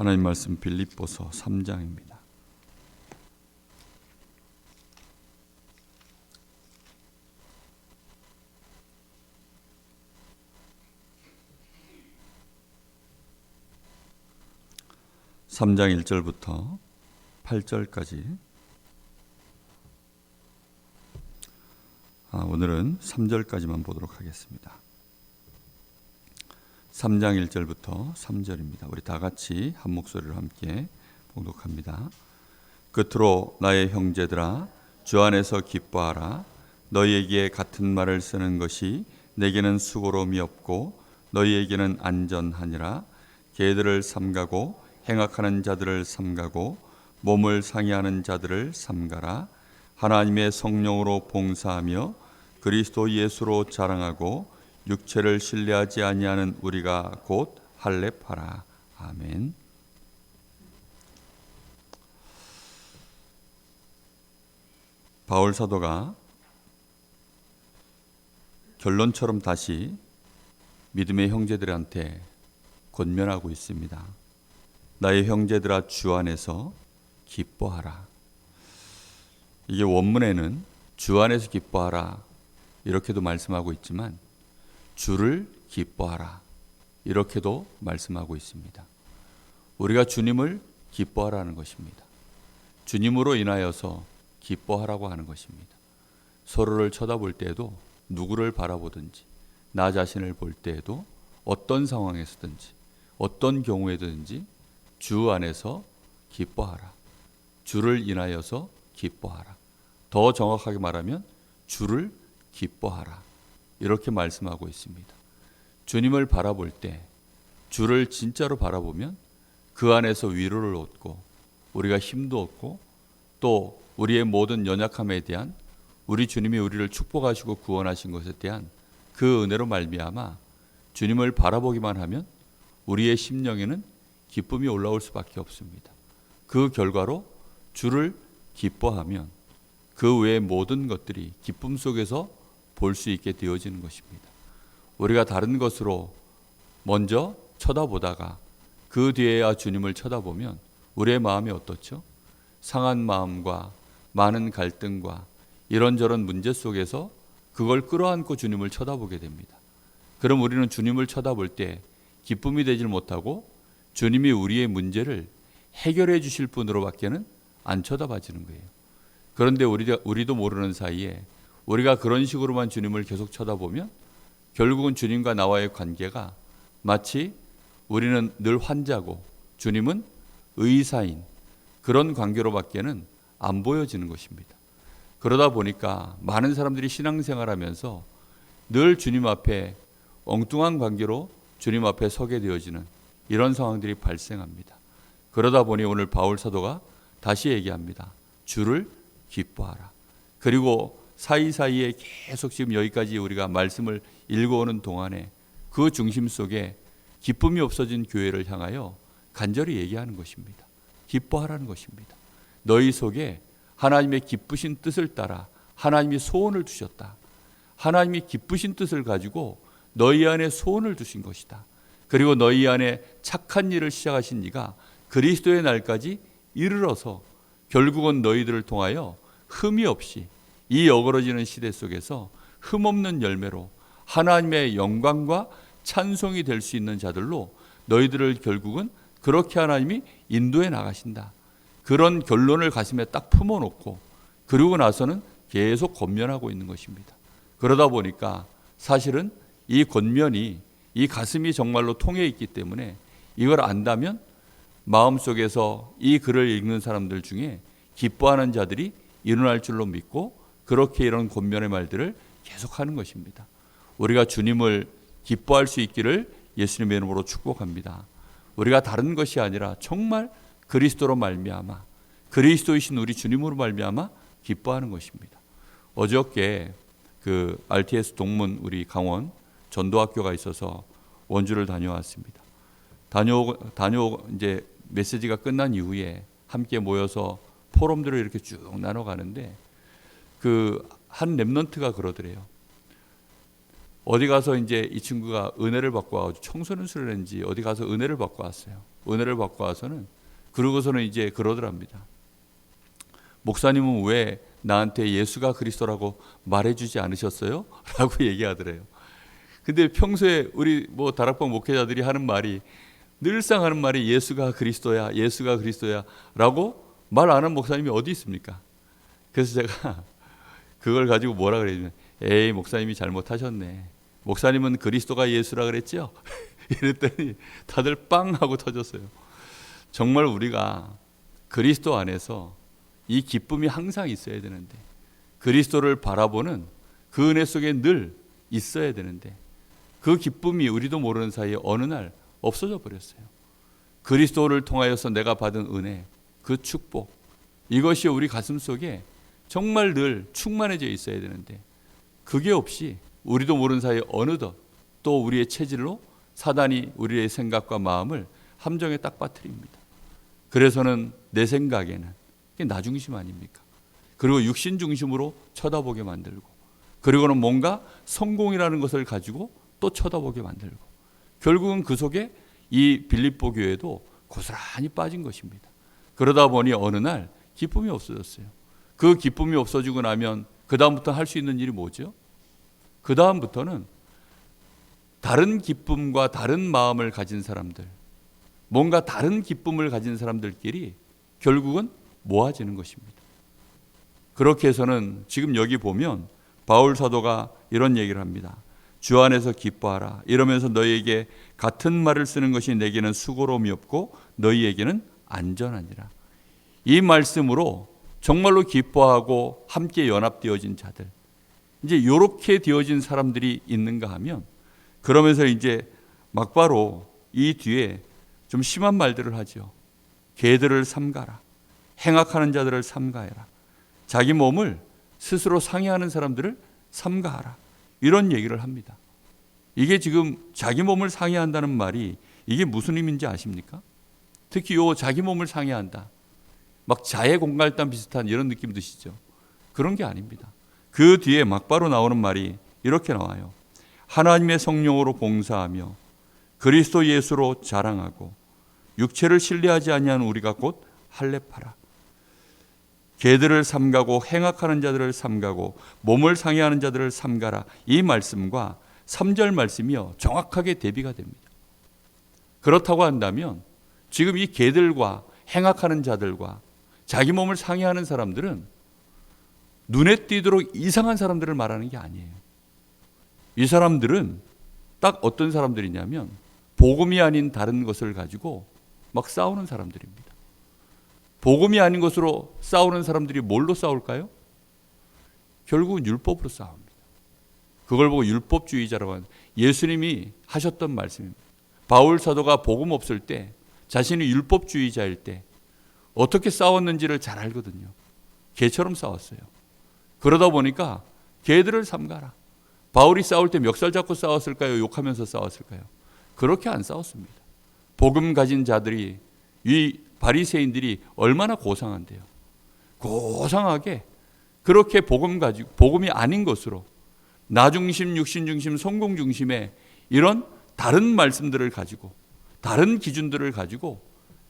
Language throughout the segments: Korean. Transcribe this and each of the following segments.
하나님 말씀 빌립보서 3장입니다. (3장) 1절부터 8절까지. 오늘은 3절까지만 보도록 하겠습니다. 3장 1절부터 3절입니다. 우리 다 같이 한 목소리로 함께 봉독합니다. 끝으로 나의 형제들아, 주 안에서 기뻐하라. 너희에게 같은 말을 쓰는 것이 내게는 수고로움이 없고 너희에게는 안전하니라. 개들을 삼가고 행악하는 자들을 삼가고 몸을 상해하는 자들을 삼가라. 하나님의 성령으로 봉사하며 그리스도 예수로 자랑하고 육체를 신뢰하지 아니하는 우리가 곧 할례하라. 아멘. 바울 사도가 결론처럼 다시 믿음의 형제들한테 권면하고 있습니다. 나의 형제들아, 주 안에서 기뻐하라. 이게 원문에는 주 안에서 기뻐하라 이렇게도 말씀하고 있지만 주를 기뻐하라 이렇게도 말씀하고 있습니다. 우리가 주님을 기뻐하라는 것입니다. 주님으로 인하여서 기뻐하라고 하는 것입니다. 서로를 쳐다볼 때에도, 누구를 바라보든지, 나 자신을 볼 때에도, 어떤 상황에서든지 어떤 경우에든지 주 안에서 기뻐하라. 주를 인하여서 기뻐하라. 더 정확하게 말하면 주를 기뻐하라. 이렇게 말씀하고 있습니다. 주님을 바라볼 때, 주를 진짜로 바라보면 그 안에서 위로를 얻고 우리가 힘도 얻고 또 우리의 모든 연약함에 대한, 우리 주님이 우리를 축복하시고 구원하신 것에 대한 그 은혜로 말미암아 주님을 바라보기만 하면 우리의 심령에는 기쁨이 올라올 수밖에 없습니다. 그 결과로 주를 기뻐하면 그 외의 모든 것들이 기쁨 속에서 볼 수 있게 되어지는 것입니다. 우리가 다른 것으로 먼저 쳐다보다가 그 뒤에야 주님을 쳐다보면 우리의 마음이 어떻죠? 상한 마음과 많은 갈등과 이런저런 문제 속에서 그걸 끌어안고 주님을 쳐다보게 됩니다. 그럼 우리는 주님을 쳐다볼 때 기쁨이 되질 못하고 주님이 우리의 문제를 해결해 주실 분으로밖에는 안 쳐다봐지는 거예요. 그런데 우리도 모르는 사이에 우리가 그런 식으로만 주님을 계속 쳐다보면 결국은 주님과 나와의 관계가 마치 우리는 늘 환자고 주님은 의사인 그런 관계로밖에는 안 보여지는 것입니다. 그러다 보니까 많은 사람들이 신앙생활하면서 늘 주님 앞에 엉뚱한 관계로 주님 앞에 서게 되어지는 이런 상황들이 발생합니다. 그러다 보니 오늘 바울 사도가 다시 얘기합니다. 주를 기뻐하라. 그리고 사이사이에 계속 지금 여기까지 우리가 말씀을 읽어오는 동안에 그 중심 속에 기쁨이 없어진 교회를 향하여 간절히 얘기하는 것입니다. 기뻐하라는 것입니다. 너희 속에 하나님의 기쁘신 뜻을 따라 하나님이 소원을 두셨다. 하나님이 기쁘신 뜻을 가지고 너희 안에 소원을 두신 것이다. 그리고 너희 안에 착한 일을 시작하신 이가 그리스도의 날까지 이르러서 결국은 너희들을 통하여 흠이 없이 이 어그러지는 시대 속에서 흠없는 열매로 하나님의 영광과 찬송이 될 수 있는 자들로 너희들을 결국은 그렇게 하나님이 인도해 나가신다. 그런 결론을 가슴에 딱 품어놓고 그러고 나서는 계속 권면하고 있는 것입니다. 그러다 보니까 사실은 이 권면이 이 가슴이 정말로 통해 있기 때문에 이걸 안다면 마음속에서 이 글을 읽는 사람들 중에 기뻐하는 자들이 일어날 줄로 믿고 그렇게 이런 권면의 말들을 계속하는 것입니다. 우리가 주님을 기뻐할 수 있기를 예수님의 이름으로 축복합니다. 우리가 다른 것이 아니라 정말 그리스도로 말미암아 그리스도이신 우리 주님으로 말미암아 기뻐하는 것입니다. 어저께 그 RTS 동문 우리 강원 전도학교가 있어서 원주를 다녀왔습니다. 다녀오고 이제 메시지가 끝난 이후에 함께 모여서 포럼들을 이렇게 쭉 나눠가는데 그 한 렘넌트가 그러더래요. 어디 가서 이제 이 친구가 은혜를 받고 와서 청소년수를 했는지 어디 가서 은혜를 받고 왔어요. 은혜를 받고 와서는 그러고서는 이제 그러더랍니다. 목사님은 왜 나한테 예수가 그리스도라고 말해주지 않으셨어요? 라고 얘기하더래요. 근데 평소에 우리 뭐 다락방 목회자들이 하는 말이 늘상 하는 말이 예수가 그리스도야, 예수가 그리스도야 라고 말 안 하는 목사님이 어디 있습니까? 그래서 제가 그걸 가지고 뭐라 그랬냐면, 에이, 목사님이 잘못하셨네. 목사님은 그리스도가 예수라 그랬죠? 이랬더니 다들 빵 하고 터졌어요. 정말 우리가 그리스도 안에서 이 기쁨이 항상 있어야 되는데, 그리스도를 바라보는 그 은혜 속에 늘 있어야 되는데, 그 기쁨이 우리도 모르는 사이에 어느 날 없어져 버렸어요. 그리스도를 통하여서 내가 받은 은혜, 그 축복, 이것이 우리 가슴 속에 정말 늘 충만해져 있어야 되는데, 그게 없이 우리도 모르는 사이에 어느덧 또 우리의 체질로 사단이 우리의 생각과 마음을 함정에 딱 빠뜨립니다. 그래서는 내 생각에는 그게 나 중심 아닙니까? 그리고 육신 중심으로 쳐다보게 만들고, 그리고는 뭔가 성공이라는 것을 가지고 또 쳐다보게 만들고, 결국은 그 속에 이 빌립보 교회도 고스란히 빠진 것입니다. 그러다 보니 어느 날 기쁨이 없어졌어요. 그 기쁨이 없어지고 나면 그 다음부터 할 수 있는 일이 뭐죠? 그 다음부터는 다른 기쁨과 다른 마음을 가진 사람들, 뭔가 다른 기쁨을 가진 사람들끼리 결국은 모아지는 것입니다. 그렇게 해서는 지금 여기 보면 바울 사도가 이런 얘기를 합니다. 주 안에서 기뻐하라. 이러면서 너희에게 같은 말을 쓰는 것이 내게는 수고로움이 없고 너희에게는 안전하니라. 이 말씀으로 정말로 기뻐하고 함께 연합되어진 자들, 이제 이렇게 되어진 사람들이 있는가 하면, 그러면서 이제 막바로 이 뒤에 좀 심한 말들을 하죠. 개들을 삼가라. 행악하는 자들을 삼가해라. 자기 몸을 스스로 상해하는 사람들을 삼가하라. 이런 얘기를 합니다. 이게 지금 자기 몸을 상해한다는 말이 이게 무슨 의미인지 아십니까? 특히 요 자기 몸을 상해한다, 막 자해 공갈단 비슷한 이런 느낌 드시죠? 그런 게 아닙니다. 그 뒤에 막바로 나오는 말이 이렇게 나와요. 하나님의 성령으로 봉사하며 그리스도 예수로 자랑하고 육체를 신뢰하지 아니한 우리가 곧 할례파라. 개들을 삼가고 행악하는 자들을 삼가고 몸을 상해하는 자들을 삼가라. 이 말씀과 3절 말씀이요 정확하게 대비가 됩니다. 그렇다고 한다면 지금 이 개들과 행악하는 자들과 자기 몸을 상해하는 사람들은 눈에 띄도록 이상한 사람들을 말하는 게 아니에요. 이 사람들은 딱 어떤 사람들이냐면 복음이 아닌 다른 것을 가지고 막 싸우는 사람들입니다. 복음이 아닌 것으로 싸우는 사람들이 뭘로 싸울까요? 결국은 율법으로 싸웁니다. 그걸 보고 율법주의자라고 하는, 예수님이 하셨던 말씀입니다. 바울 사도가 복음 없을 때, 자신이 율법주의자일 때 어떻게 싸웠는지를 잘 알거든요. 개처럼 싸웠어요. 그러다 보니까 개들을 삼가라. 바울이 싸울 때 멱살 잡고 싸웠을까요? 욕하면서 싸웠을까요? 그렇게 안 싸웠습니다. 복음 가진 자들이, 이 바리새인들이 얼마나 고상한데요. 고상하게 그렇게 복음 가지고, 복음이 아닌 것으로 나 중심, 육신 중심, 성공 중심의 이런 다른 말씀들을 가지고, 다른 기준들을 가지고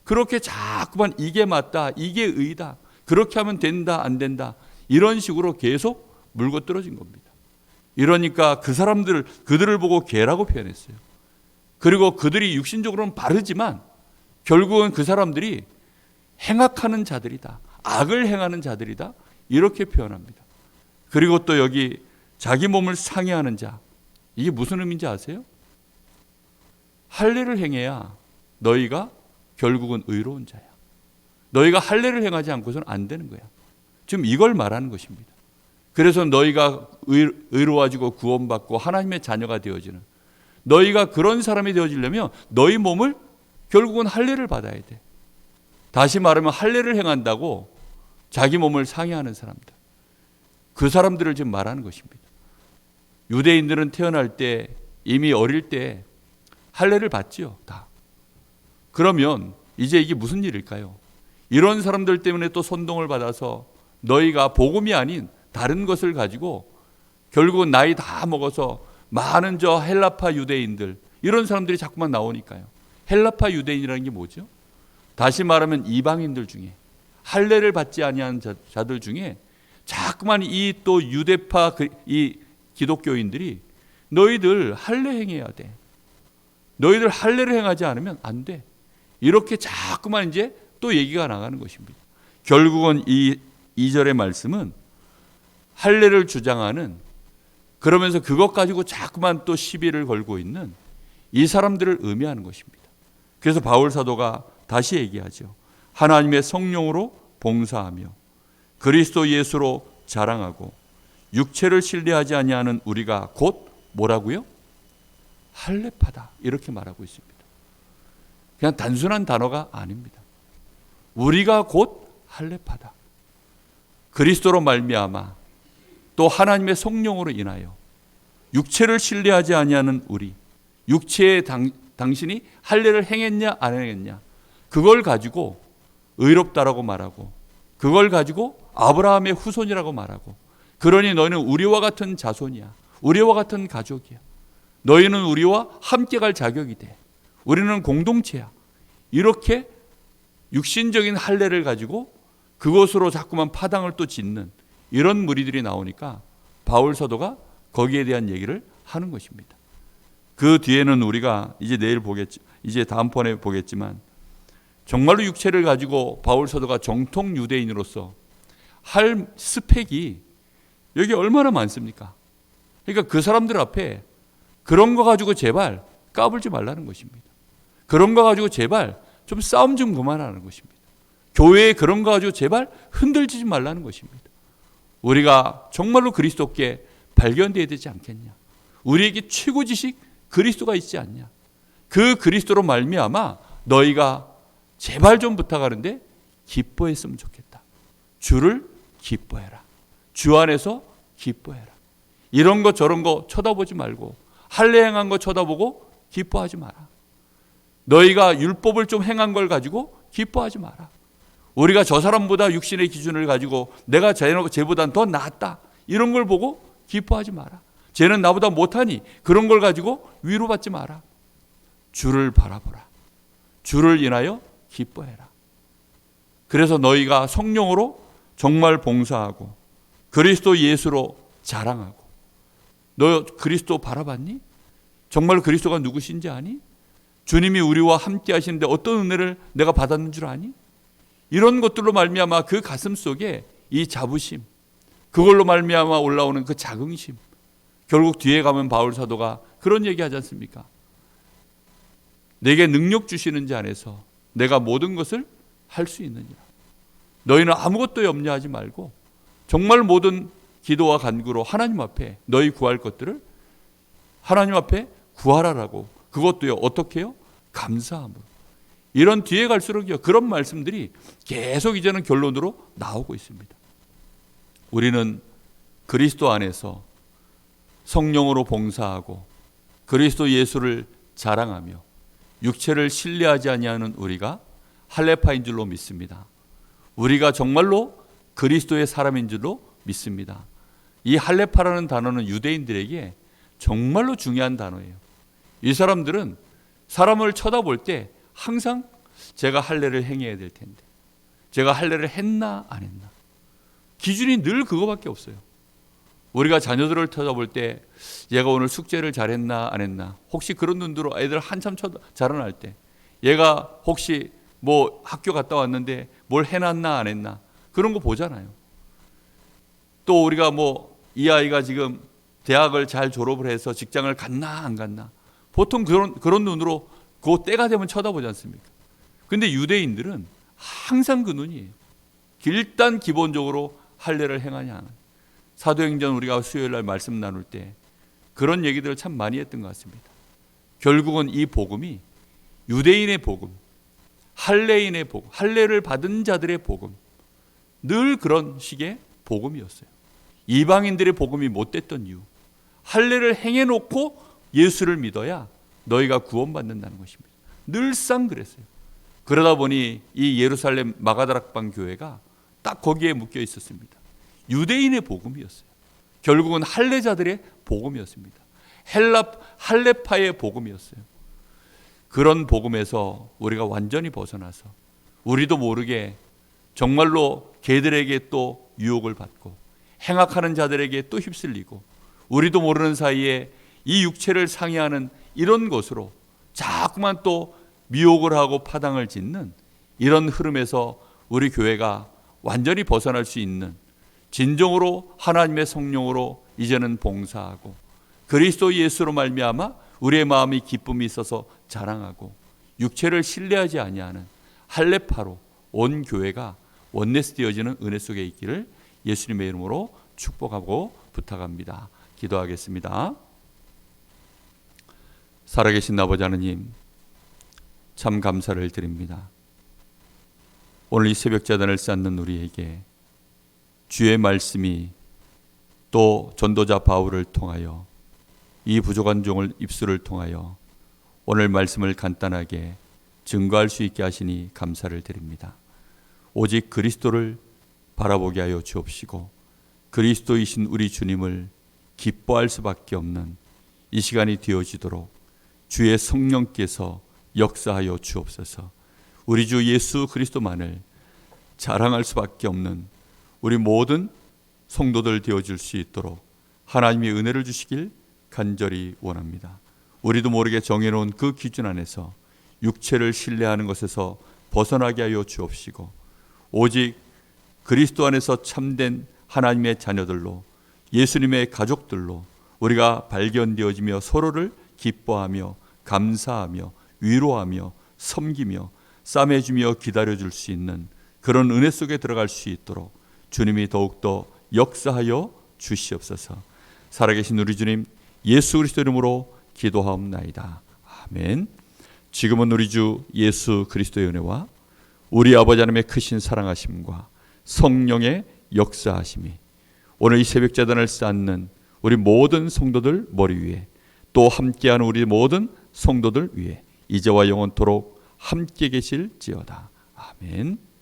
그렇게 자꾸만 이게 맞다, 이게 의다, 그렇게 하면 된다, 안 된다, 이런 식으로 계속 물고 떨어진 겁니다. 이러니까 그 사람들, 그들을 보고 개라고 표현했어요. 그리고 그들이 육신적으로는 바르지만 결국은 그 사람들이 행악하는 자들이다, 악을 행하는 자들이다, 이렇게 표현합니다. 그리고 또 여기 자기 몸을 상해하는 자, 이게 무슨 의미인지 아세요? 할례를 행해야 너희가 결국은 의로운 자야. 너희가 할례를 행하지 않고서는 안 되는 거야. 지금 이걸 말하는 것입니다. 그래서 너희가 의로워지고 구원받고 하나님의 자녀가 되어지는, 너희가 그런 사람이 되어지려면 너희 몸을 결국은 할례를 받아야 돼. 다시 말하면 할례를 행한다고 자기 몸을 상해하는 사람들, 그 사람들을 지금 말하는 것입니다. 유대인들은 태어날 때, 이미 어릴 때 할례를 받지요, 다. 그러면 이제 이게 무슨 일일까요? 이런 사람들 때문에 또 선동을 받아서 너희가 복음이 아닌 다른 것을 가지고 결국은 나이 다 먹어서 많은 저 헬라파 유대인들, 이런 사람들이 자꾸만 나오니까요. 헬라파 유대인이라는 게 뭐죠? 다시 말하면 이방인들 중에, 할례를 받지 아니하는 자들 중에 자꾸만 이 또 유대파 이 기독교인들이 너희들 할례 행해야 돼. 너희들 할례를 행하지 않으면 안 돼. 이렇게 자꾸만 이제 또 얘기가 나가는 것입니다. 결국은 이 2절의 말씀은 할례를 주장하는, 그러면서 그것 가지고 자꾸만 또 시비를 걸고 있는 이 사람들을 의미하는 것입니다. 그래서 바울 사도가 다시 얘기하죠. 하나님의 성령으로 봉사하며 그리스도 예수로 자랑하고 육체를 신뢰하지 아니하는 우리가 곧 뭐라고요? 할례파다, 이렇게 말하고 있습니다. 그냥 단순한 단어가 아닙니다. 우리가 곧 할례파다. 그리스도로 말미암아 또 하나님의 성령으로 인하여 육체를 신뢰하지 아니하는 우리, 육체에 당신이 할례를 행했냐 안 행했냐, 그걸 가지고 의롭다라고 말하고, 그걸 가지고 아브라함의 후손이라고 말하고, 그러니 너희는 우리와 같은 자손이야, 우리와 같은 가족이야, 너희는 우리와 함께 갈 자격이 돼, 우리는 공동체야, 이렇게 육신적인 할례를 가지고 그것으로 자꾸만 파당을 또 짓는 이런 무리들이 나오니까 바울 사도가 거기에 대한 얘기를 하는 것입니다. 그 뒤에는 우리가 이제 내일 보겠지, 이제 다음번에 보겠지만, 정말로 육체를 가지고 바울 사도가 정통 유대인으로서 할 스펙이 여기 얼마나 많습니까? 그러니까 그 사람들 앞에 그런 거 가지고 제발 까불지 말라는 것입니다. 그런 거 가지고 제발 좀 싸움 좀 그만하는 것입니다. 교회에 그런 거 가지고 제발 흔들리지 말라는 것입니다. 우리가 정말로 그리스도께 발견되어야 되지 않겠냐? 우리에게 최고 지식 그리스도가 있지 않냐? 그 그리스도로 말미암아 너희가 제발 좀 부탁하는데 기뻐했으면 좋겠다. 주를 기뻐해라. 주 안에서 기뻐해라. 이런 거 저런 거 쳐다보지 말고, 할례 행한 거 쳐다보고 기뻐하지 마라. 너희가 율법을 좀 행한 걸 가지고 기뻐하지 마라. 우리가 저 사람보다 육신의 기준을 가지고 내가 쟤보다 더 낫다, 이런 걸 보고 기뻐하지 마라. 쟤는 나보다 못하니 그런 걸 가지고 위로받지 마라. 주를 바라보라. 주를 인하여 기뻐해라. 그래서 너희가 성령으로 정말 봉사하고 그리스도 예수로 자랑하고. 너 그리스도 바라봤니? 정말 그리스도가 누구신지 아니? 주님이 우리와 함께 하시는데 어떤 은혜를 내가 받았는 줄 아니? 이런 것들로 말미암아 그 가슴 속에 이 자부심, 그걸로 말미암아 올라오는 그 자긍심, 결국 뒤에 가면 바울 사도가 그런 얘기 하지 않습니까? 내게 능력 주시는 자 안에서 내가 모든 것을 할 수 있느니라. 너희는 아무것도 염려하지 말고 정말 모든 기도와 간구로 하나님 앞에 너희 구할 것들을 하나님 앞에 구하라라고. 그것도요, 어떻게 해요? 감사함으로. 이런 뒤에 갈수록요, 그런 말씀들이 계속 이제는 결론으로 나오고 있습니다. 우리는 그리스도 안에서 성령으로 봉사하고 그리스도 예수를 자랑하며 육체를 신뢰하지 아니하는 우리가 할례파인 줄로 믿습니다. 우리가 정말로 그리스도의 사람인 줄로 믿습니다. 이 할례파라는 단어는 유대인들에게 정말로 중요한 단어예요. 이 사람들은 사람을 쳐다볼 때 항상 제가 할례를 행해야 될 텐데, 제가 할례를 했나 안 했나, 기준이 늘 그거밖에 없어요. 우리가 자녀들을 쳐다볼 때 얘가 오늘 숙제를 잘했나 안 했나, 혹시 그런 눈으로 애들 한참 자라날 때 얘가 혹시 뭐 학교 갔다 왔는데 뭘 해놨나 안 했나, 그런 거 보잖아요. 또 우리가 뭐 이 아이가 지금 대학을 잘 졸업을 해서 직장을 갔나 안 갔나, 보통 그런 눈으로 그 때가 되면 쳐다보지 않습니까? 근데 유대인들은 항상 그 눈이에요. 일단 기본적으로 할례를 행하냐. 사도행전 우리가 수요일 날 말씀 나눌 때 그런 얘기들을 참 많이 했던 것 같습니다. 결국은 이 복음이 유대인의 복음, 할례인의 복음, 할례를 받은 자들의 복음, 늘 그런 식의 복음이었어요. 이방인들의 복음이 못됐던 이유, 할례를 행해놓고 예수를 믿어야 너희가 구원받는다는 것입니다. 늘상 그랬어요. 그러다 보니 이 예루살렘 마가다락방 교회가 딱 거기에 묶여 있었습니다. 유대인의 복음이었어요. 결국은 할례자들의 복음이었습니다. 할례파의 복음이었어요. 그런 복음에서 우리가 완전히 벗어나서 우리도 모르게 정말로 개들에게 또 유혹을 받고 행악하는 자들에게 또 휩쓸리고 우리도 모르는 사이에 이 육체를 상해하는 이런 것으로 자꾸만 또 미혹을 하고 파당을 짓는 이런 흐름에서 우리 교회가 완전히 벗어날 수 있는, 진정으로 하나님의 성령으로 이제는 봉사하고 그리스도 예수로 말미암아 우리의 마음이 기쁨이 있어서 자랑하고 육체를 신뢰하지 아니하는 할례파로 온 교회가 원내스 되어지는 은혜 속에 있기를 예수님의 이름으로 축복하고 부탁합니다. 기도하겠습니다. 살아계신 아버지 하나님, 참 감사를 드립니다. 오늘 이 새벽자단을 쌓는 우리에게 주의 말씀이 또 전도자 바울을 통하여 이 부족한 종을 입술을 통하여 오늘 말씀을 간단하게 증거할 수 있게 하시니 감사를 드립니다. 오직 그리스도를 바라보게 하여 주옵시고 그리스도이신 우리 주님을 기뻐할 수밖에 없는 이 시간이 되어지도록 주의 성령께서 역사하여 주옵소서. 우리 주 예수 그리스도만을 자랑할 수밖에 없는 우리 모든 성도들 되어줄 수 있도록 하나님의 은혜를 주시길 간절히 원합니다. 우리도 모르게 정해놓은 그 기준 안에서 육체를 신뢰하는 것에서 벗어나게 하여 주옵시고 오직 그리스도 안에서 참된 하나님의 자녀들로 예수님의 가족들로 우리가 발견되어지며 서로를 기뻐하며 감사하며 위로하며 섬기며 싸매주며 기다려줄 수 있는 그런 은혜 속에 들어갈 수 있도록 주님이 더욱더 역사하여 주시옵소서. 살아계신 우리 주님 예수 그리스도 이름으로 기도하옵나이다. 아멘. 지금은 우리 주 예수 그리스도의 은혜와 우리 아버지 하나님의 크신 사랑하심과 성령의 역사하심이 오늘 이 새벽자단을 쌓는 우리 모든 성도들 머리 위에 또 함께하는 우리 모든 성도들 위에 이제와 영원토록 함께 계실지어다. 아멘.